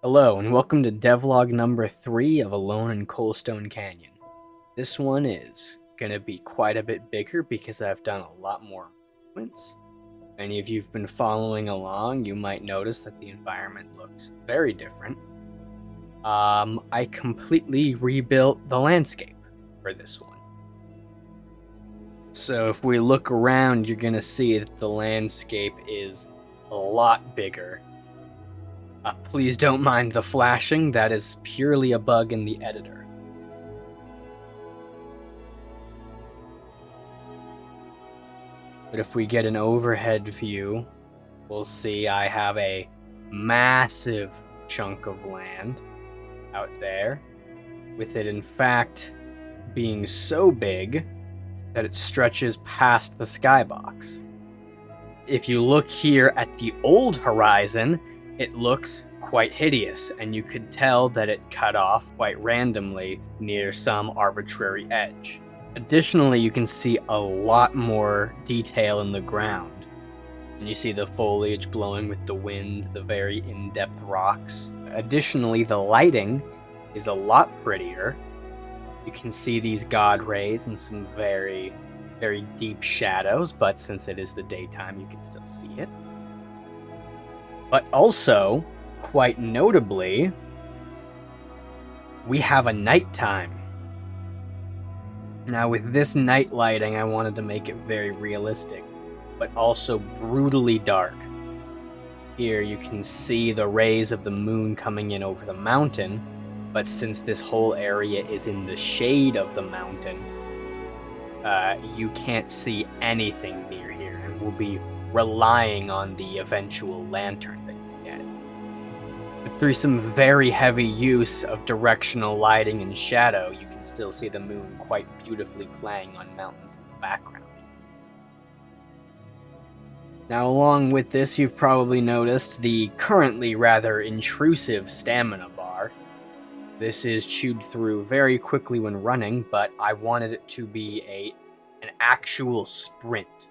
Hello, and welcome to devlog number 3 of Alone in Coalstone Canyon. This one is going to be quite a bit bigger because I've done a lot more movements. If any of you have been following along, you might notice that the environment looks very different. I completely rebuilt the landscape for this one. So if we look around, you're going to see that the landscape is a lot bigger. Please don't mind the flashing, that is purely a bug in the editor. But if we get an overhead view, we'll see I have a massive chunk of land out there, with it in fact being so big that it stretches past the skybox. If you look here at the old horizon, it looks quite hideous, and you could tell that it cut off quite randomly near some arbitrary edge. Additionally, you can see a lot more detail in the ground. And you see the foliage blowing with the wind, the very in-depth rocks. Additionally, the lighting is a lot prettier. You can see these god rays and some very, very deep shadows, but since it is the daytime, you can still see it. But also, quite notably, we have a nighttime. Now with this night lighting, I wanted to make it very realistic, but also brutally dark. Here you can see the rays of the moon coming in over the mountain, but since this whole area is in the shade of the mountain, you can't see anything near here, and we'll be relying on the eventual lantern that you get. But through some very heavy use of directional lighting and shadow, you can still see the moon quite beautifully playing on mountains in the background. Now, along with this, you've probably noticed the currently rather intrusive stamina bar. This is chewed through very quickly when running, but I wanted it to be an actual sprint.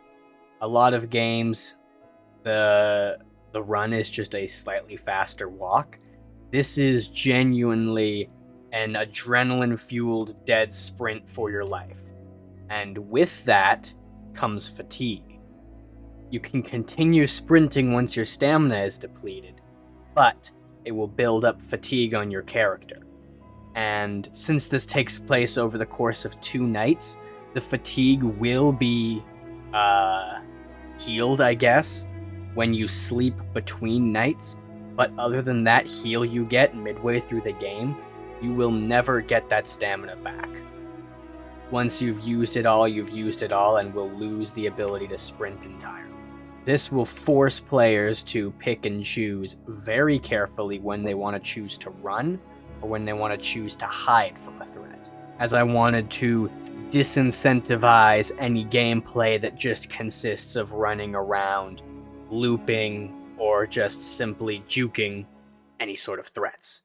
A lot of games, the run is just a slightly faster walk. This is genuinely an adrenaline-fueled dead sprint for your life. And with that comes fatigue. You can continue sprinting once your stamina is depleted, but it will build up fatigue on your character. And since this takes place over the course of 2 nights, the fatigue will be healed, I guess, when you sleep between nights, but other than that heal you get midway through the game, you will never get that stamina back. Once you've used it all, and will lose the ability to sprint entirely. This will force players to pick and choose very carefully when they want to choose to run, or when they want to choose to hide from a threat, as I wanted to disincentivize any gameplay that just consists of running around, looping, or just simply juking any sort of threats.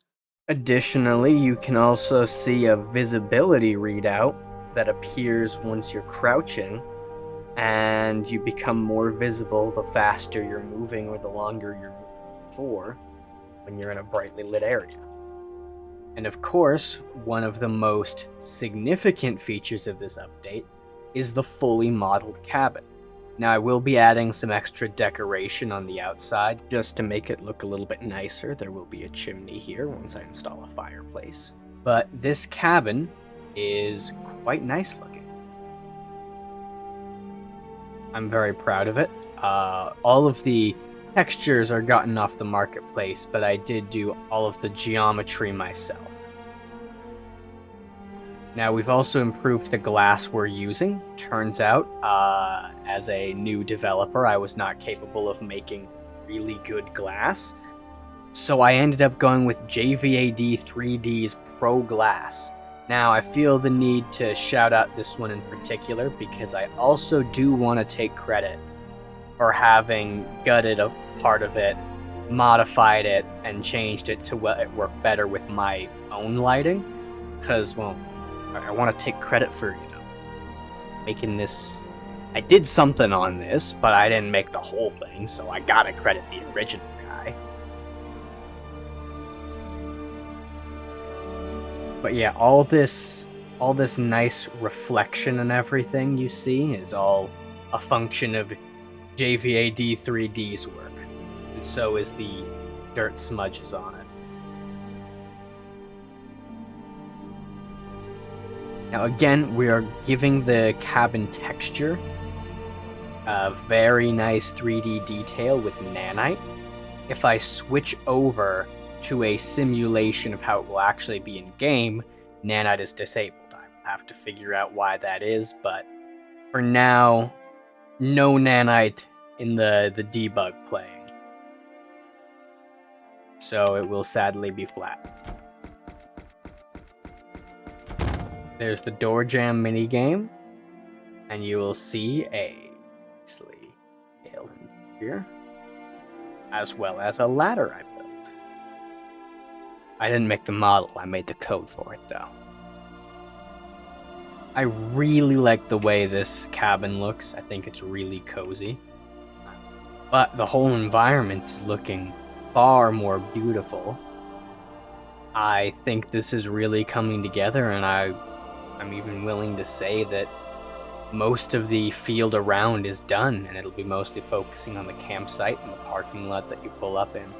Additionally, you can also see a visibility readout that appears once you're crouching, and you become more visible the faster you're moving or the longer you're moving for when you're in a brightly lit area. And of course, one of the most significant features of this update is the fully modeled cabin. Now, I will be adding some extra decoration on the outside just to make it look a little bit nicer. There will be a chimney here once I install a fireplace. But this cabin is quite nice looking. I'm very proud of it. All of the textures are gotten off the marketplace, but I did do all of the geometry myself. Now, we've also improved the glass we're using. Turns out, as a new developer, I was not capable of making really good glass, so I ended up going with JVAD 3D's Pro Glass. Now, I feel the need to shout out this one in particular because I also do want to take credit for having gutted a part of it, modified it, and changed it to it work better with my own lighting. Because, well, I want to take credit for, making this. I did something on this, but I didn't make the whole thing, so I gotta credit the original guy. But yeah, all this nice reflection and everything you see is all a function of JVAD3D's work, and so is the dirt smudges on it. Now again, we are giving the cabin texture a very nice 3D detail with nanite. If I switch over to a simulation of how it will actually be in game, nanite is disabled. I have to figure out why that is, but for now, no nanite in the debug playing. So it will sadly be flat. There's the door jam minigame, and you will see a nicely scaled interior, as well as a ladder I built. I didn't make the model, I made the code for it though. I really like the way this cabin looks. I think it's really cozy. But the whole environment is looking far more beautiful. I think this is really coming together, and I'm even willing to say that most of the field around is done, and it'll be mostly focusing on the campsite and the parking lot that you pull up in,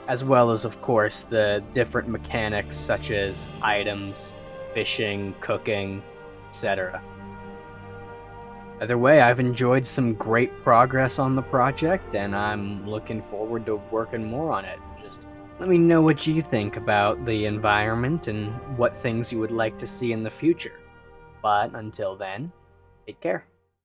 as well as, of course, the different mechanics such as items, fishing, cooking, etc. Either way, I've enjoyed some great progress on the project, and I'm looking forward to working more on it. Just let me know what you think about the environment and what things you would like to see in the future. But until then, take care.